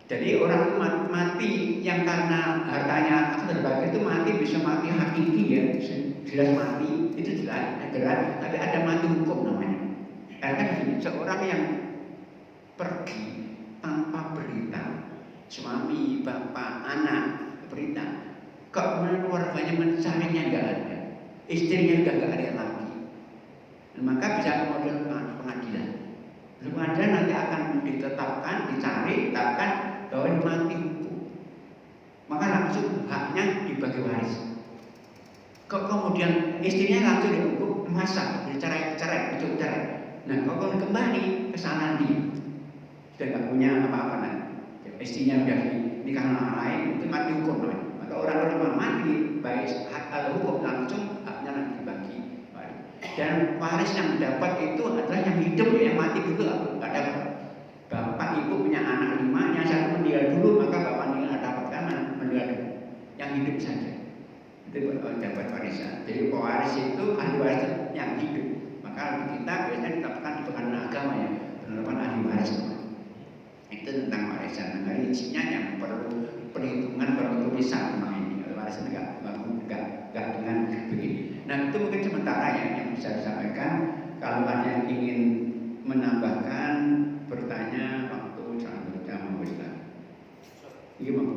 jadi orang mati yang karena hartanya terbagi itu mati bisa mati hakiki ya, jelas mati itu jelas, tapi ada mati hukum namanya. Karena seorang yang pergi tanpa berita, suami, bapak, anak berita, kok kemudian keluarganya mencarinya nggak ada, istrinya udah nggak ada lagi, maka bisa kemudian pengadilan. Pengadilan nanti akan ditetapkan, ditetapkan bahwa mati hukum, maka langsung haknya dibagi waris. Kok kemudian istrinya langsung dihukum masa cerai, itu cerai. Nah, kalau kembali ke sana dia sudah nggak punya apa-apa nanti. Istrinya udah nikah orang lain, itu mati hukum namanya. Maka orang mati baik hak kalau hukum langsung haknya nanti dibagi. Dan waris yang didapat itu adalah yang hidup, yang mati dulu nggak dapat. Bapak ibu punya anak 5, yang satu meninggal dulu, maka bapak meninggal dapat karena meninggal dulu. Yang hidup saja itu dapat warisan. Jadi pewaris itu ahli waris yang hidup. Maka kita biasanya ditetapkan di pengadilan agama ya, penetapan ahli waris. Itu tentang warisan. Nah, rincinya yang perlu perhitungan, perlu tulisan memang ini. Kalau warisan enggak dengan begini. Nah, itu mungkin sementara ya yang bisa disampaikan. Kalau ada yang ingin menambahkan, bertanya waktu selanjutnya mau Ustaz. Gimana?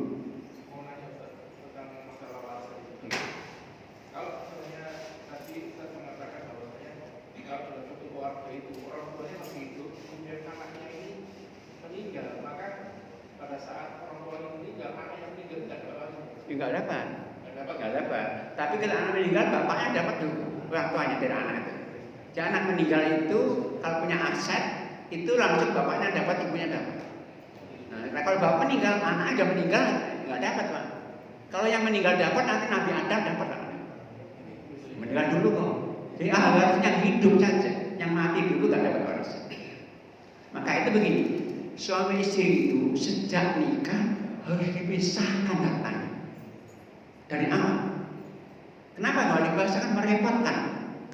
Mau nanya tentang masalah warisan itu. Kalau misalnya tadi Ustaz mengatakan bahwasanya kalau dalam satu keluarga itu orang tuanya masih hidup, kemudian anaknya ini meninggal, maka pada saat orang tuanya meninggal, anak yang meninggal tidak dapat warisan. Enggak dapat. Tapi kalau anak meninggal, bapaknya dapat juga orang tuanya dari anak itu. Jadi anak meninggal itu kalau punya aset itu langsung bapaknya dapat, ibunya dapat. Nah, kalau bapak meninggal, anaknya sudah meninggal, nggak dapat Pak. Kalau yang meninggal dapat, nanti Nabi Adam dapat anaknya. Meninggal dulu kok. Jadi harusnya yang hidup saja, yang mati dulu nggak dapat warisan. Maka itu begini, suami istri itu sejak nikah harus dipisahkan hartanya dari awal. Kenapa kalau dipisahkan? Merepotkan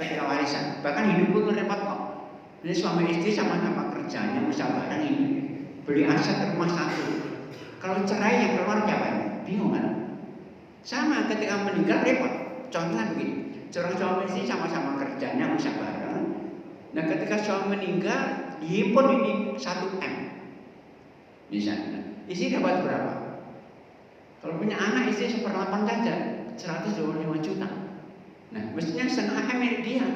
ketika warisan. Bahkan hidup pun repot kok. Jadi suami istri sama-sama kerjanya bisa bareng ini, beli aset rumah satu. Kalau cerai yang keluar siapa? Bingung kan? Sama ketika meninggal repot. Contohnya begini, seorang suami istri sama-sama kerjanya bisa bareng. Nah, ketika suami meninggal dihimpun ini 1M. Misalnya, istri dapat berapa? Kalau punya anak istri 1/8 saja, 125 juta. Nah, mestinya setengah M milik dia.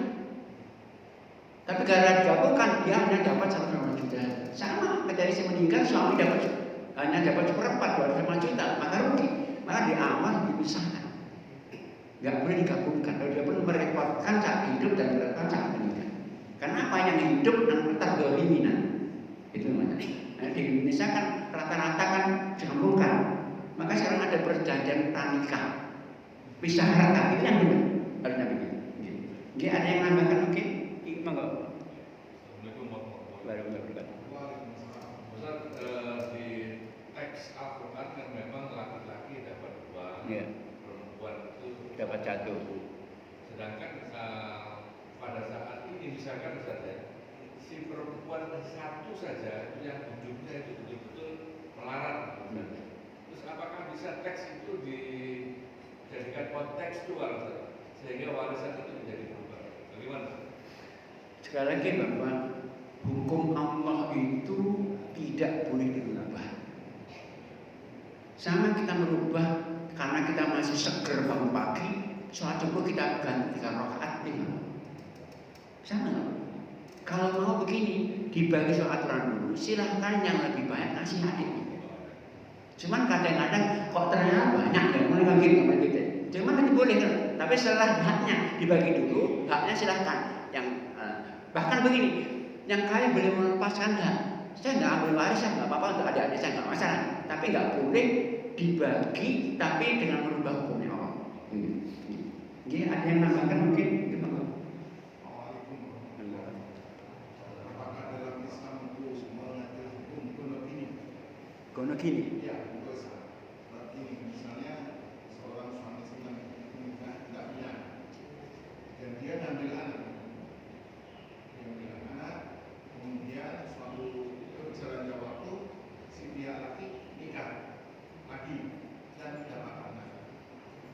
Tapi gara digabungkan dia hanya dapat 125 juta. Sama, ketika istri meninggal suami hanya dapat 1/4, 25 juta, maka rugi. Maka di awal dipisahkan. Nggak boleh digabungkan. Kalau dia pun merepotkan saat hidup dan merepotkan saat meninggal. Kenapa yang hidup dan terdoliminan? Itu namanya. Nah, di Indonesia kan rata-rata kan digabungkan. Maka sekarang ada perjanjian pranikah, pisah harta, itu yang benar. Harusnya begitu. Jadi ada yang nambahkan mungkin? Monggo. Assalamualaikum warahmatullahi wabarakatuh. Ustaz, di teks Al-Quran kan memang laki-laki dapat 2, perempuan itu dapat 1. Sedangkan pada saat ini misalkan saja si perempuan 1 saja yang hidupnya itu betul-betul melarat. Terus apakah bisa teks itu dijadikan kontekstual sehingga warisan itu menjadi berubah? Bagaimana? Sekali lagi bahwa hukum Allah itu tidak boleh dirubah. Sama kita merubah karena kita masih seger bangun pagi, sholat subuh kita ganti 3 rakaat 5. Sama. Kalau mau begini dibagi soal aturan dulu, silahkan yang lebih banyak kasih adik. Cuman kadang-kadang kok ternyata banyak yang mulai bagi gitu. Cuman itu boleh kan? Tapi setelah haknya dibagi dulu, haknya silahkan. Yang bahkan begini, yang kaya boleh melepaskan hak. saya nggak ambil warisan, nggak apa-apa untuk adik-adik saya, nggak masalah. Tapi nggak boleh dibagi, tapi dengan merubah hukumnya Allah. Jadi ada yang namakan mungkin itu apakah dalam Islam itu mengatur hukum gono gini. Ya, seperti misalnya seorang suami sedang menikah tidak punya, dan dia ngambil anak, kemudian suatu berjalannya waktu si pihak laki nikah lagi dan dapat anak.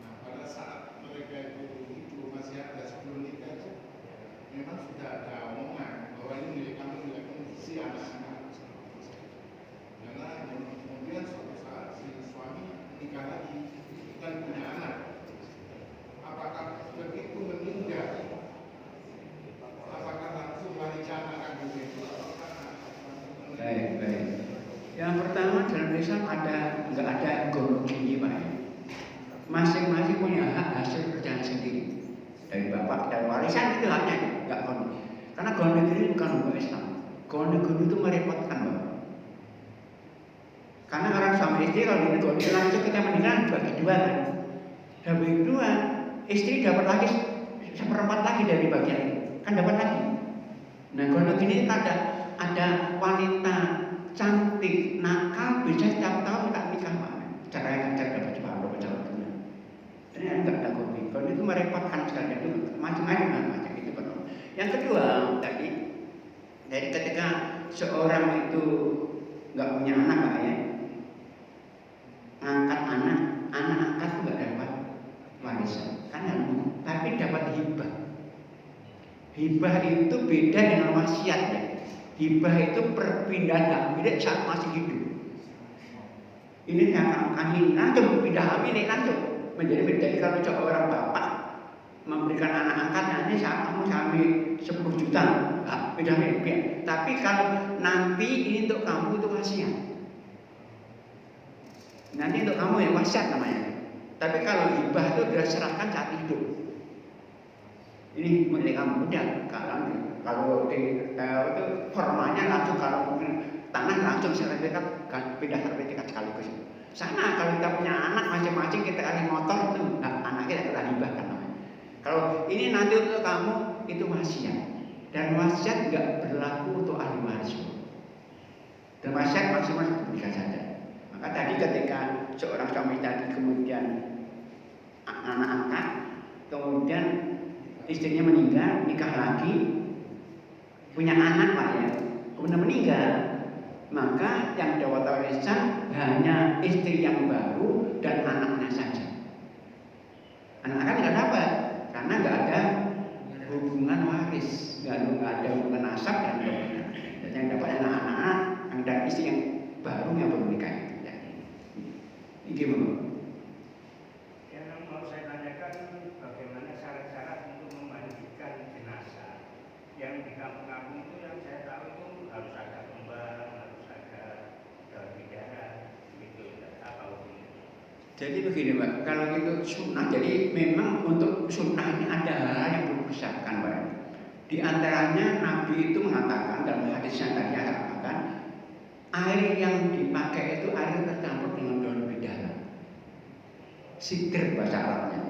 Nah, pada saat mereka itu masih ada sebelum nikah itu memang sudah ada omongan bahwa ini milik kamu si anak-anak. Karena kemudian suatu saat si suami nikah lagi dan punya anak. Apakah begitu meninggal? Apakah langsung warisan akan begitu? Baik. Yang pertama dalam Islam nggak ada gono gini Pak. Masing-masing punya hak hasil kerjaan sendiri. Dari bapak dan warisan itu haknya, nggak gono. Karena gono negeri bukan hukum Islam. Gono negeri itu merepotkan Pak. Karena orang suami istri kalau dinegosi langsung kita meninggal bagi dua kan. Dan bagi dua, istri dapat lagi seperempat lagi dari bagian itu, kan dapat lagi. Nah kalau gini ada wanita cantik, nakal, bisa setiap tahun tak nikah Pak. Cara yang dapat coba benar. Ini enggak ada kopi. Kalau itu merepotkan sekali itu macam-macam itu benar. Yang kedua tadi, dari ketika seorang itu nggak punya anak Pak ya, angkat anak angkat nggak dapat warisan, kan tapi dapat hibah. Hibah itu beda dengan wasiat ya. Hibah itu perpindahan hak milik saat masih hidup. Ini yang kami langsung pindah milik langsung menjadi kalau seorang bapak memberikan anak angkatnya ini saat kamu sampai 10 juta, pindah milik. Tapi kalau nanti ini untuk kamu itu wasiat. Nanti untuk kamu yang wasiat namanya. Tapi kalau hibah itu diserahkan saat hidup. Ini milik kamu udah. Kalau itu formalnya langsung kalau mungkin tanah langsung sertifikat pindah sertifikat sekaligus. Sama kalau kita punya anak masing-masing kita kasih motor itu anak kita hibahkan namanya. Kalau ini nanti untuk kamu itu wasiat. Dan wasiat nggak berlaku untuk ahli waris. Dan wasiat maksimal bisa saja. Maka tadi ketika seorang suami tadi kemudian anak angkat, kemudian istrinya meninggal, nikah lagi, punya anak Pak ya, kemudian meninggal, maka yang dapat warisan hanya istri yang baru dan anaknya saja. Anak-anak nggak dapat karena nggak ada hubungan waris, nggak ada hubungan nasab dan yang dapat anak-anak dan istri yang baru yang belum nikah. Ini gimana? Yang mau saya tanyakan bagaimana syarat-syarat untuk memandikan jenazah yang di kampung-kampung itu yang saya tahu itu harus ada kembang, harus ada daun bidara, gitu. Apa hukumnya? Jadi begini Pak, kalau itu sunnah, jadi memang untuk sunnah ini ada hal yang perlu dipersiapkan Pak. Di antaranya Nabi itu mengatakan dalam hadis yang tadi saya katakan, air yang dipakai itu air tercampur dengan daun bidara, sidr bahasa Arabnya,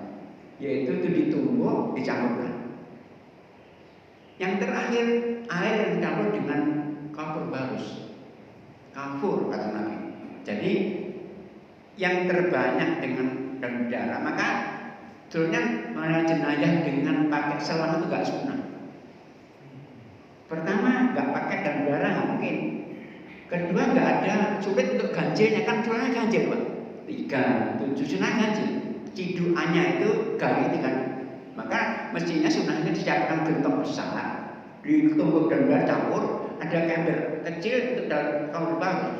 yaitu itu ditumbuk dicampurkan. Yang terakhir air yang dicampur dengan kafur barus, kafur kata Nabi. Jadi yang terbanyak dengan daun bidara, maka sebetulnya jenayah dengan pakai selang itu gak sunnah. Pertama nggak pakai daun bidara mungkin. Kedua nggak ada sulit untuk ganjilnya, kan sunnahnya ganjil Pak. 3, 7 sunnah ganjil. Ciduannya itu garis 3. Maka mestinya sunnahnya disiapkan gentong besar, ditumbuk daun bidara campur, ada ember kecil untuk daun kafur barus,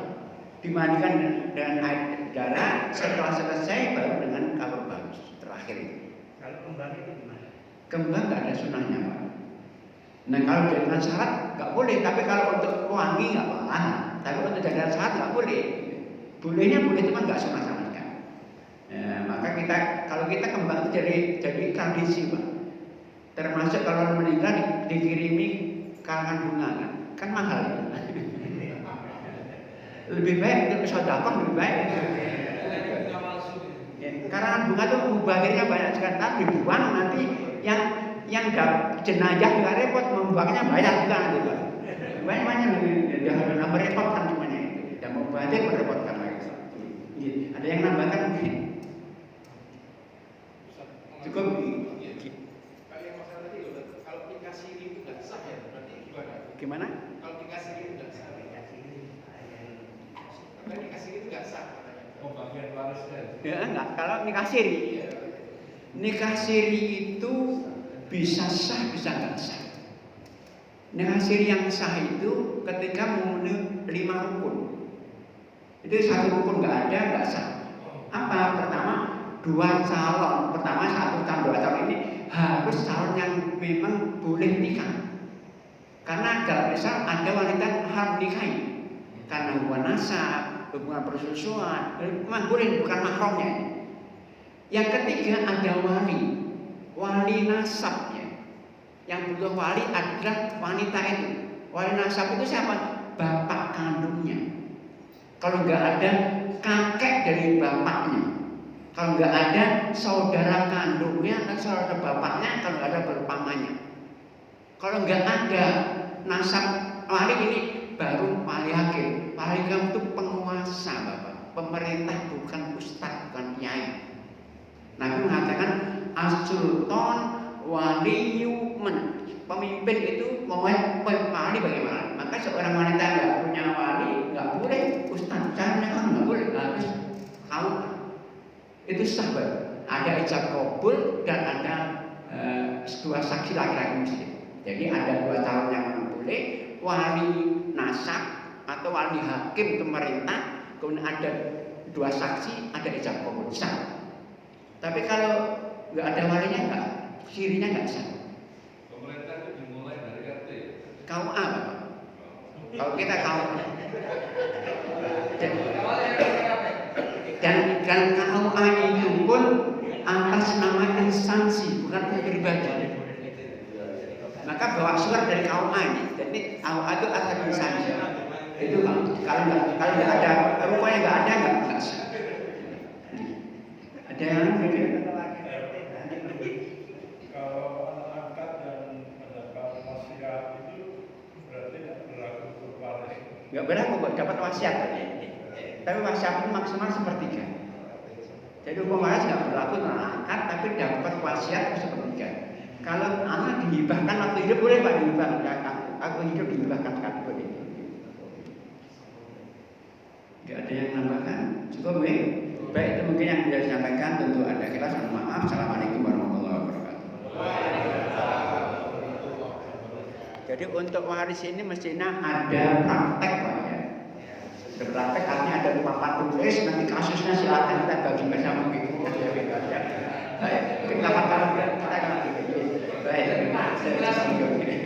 dimandikan dengan air bidara, setelah selesai baru dengan kafur barus terakhir itu. Kalau kembang itu gimana? Kembang nggak ada sunnahnya Pak. Nah kalau dengan syarat nggak boleh, tapi kalau untuk wangi nggak apa-apa. Tapi untuk dengan syarat nggak boleh. Bolehnya boleh, cuma nggak sunnah sama sekali. Nah, maka kalau kita kembang itu jadi tradisi Pak. Termasuk kalau meninggal dikirimi karangan bunga kan mahal. Lebih baik untuk sedekah lebih baik. Ya, karangan bunga itu mubazirnya banyak sekali, tapi dibuang nanti yang jenazah juga repot, membuangnya banyak juga nanti Pak. Banyak lebih merepotkan semuanya itu. Dan mubazir merepotkan lagi. Ada yang nambahkan mungkin? Cukup. Kayak masalah tadi kalau nikah siri itu nggak sah ya, berarti gimana? Gimana? Kalau nikah siri itu nggak sah. Karena nikah siri itu nggak sah katanya. Pembagian warisnya. Ya enggak, kalau nikah siri. Nikah siri itu bisa sah, bisa enggak sah. Nikah siri yang sah itu ketika memenuhi 5 rukun. Itu 1 rukun enggak sah. Apa? Pertama, 2 calon. Pertama 1 calon, 2 calon ini harus calon yang memang boleh nikah. Karena dalam Islam ada wanita harus nikahi. Karena hubungan nasab, hubungan persusuan, memang boleh, bukan mahramnya. Yang ketiga ada wali nasabnya. Yang butuh wali adalah wanita itu. Wali nasab itu siapa? Bapak kandungnya. Kalau nggak ada kakek dari bapaknya, kalau nggak ada saudara kandungnya dan saudara bapaknya, kalau nggak ada berpamannya. Kalau nggak ada nasab wali ini, baru wali hakim. Wali hakim itu penguasa, Bapak. Pemerintah, bukan ustaz, bukan kiai. Nabi mengatakan as-sultan waliyuman. Pemimpin itu mempunyai wali bagaimana? Maka seorang wanita nggak punya wali, nggak boleh ustaz, caranya nggak boleh, harus tahu. Itu sah, Bapak. Ada ijab kabul dan ada 2 saksi laki-laki muslim. Jadi ada 2 calon yang boleh, wali nasab atau wali hakim pemerintah, kemudian ada 2 saksi, ada ijab kabul, sah. Tapi kalau nggak ada walinya, nggak, sirinya nggak sah. Pemerintah itu dimulai dari RT. KUA, Bapak. Kalau kita KUA. Dan KUA itu pun atas nama instansi, bukan pribadi. Maka bawa surat dari KUA ini. Jadi KUA itu atas instansi. Itu kalau nggak ada, rupanya nggak ada, nggak sah. Ada yang mungkin? Kalau anak angkat dan mendapat wasiat itu berarti tidak berlaku untuk waris. Nggak berlaku kok, dapat wasiat. Tapi wasiat itu maksimal 1/3. Jadi hukum waris nggak berlaku untuk anak angkat, tapi dapat wasiat 1/3. Kalau anak dihibahkan waktu hidup boleh Pak, dihibahkan. Aku hidup dihibahkan sekali boleh. Nggak ada yang nambahkan? Cukup ya? Baik, itu mungkin yang bisa disampaikan. Tentu ada kita mohon maaf. Assalamualaikum warahmatullahi wabarakatuh. Jadi untuk waris ini mestinya ada praktek Pak ya. Ada praktek artinya ada papan tulis, nanti kasusnya silakan kita bagi bersama gitu. Baik, mungkin 8 tahun kita akan baik.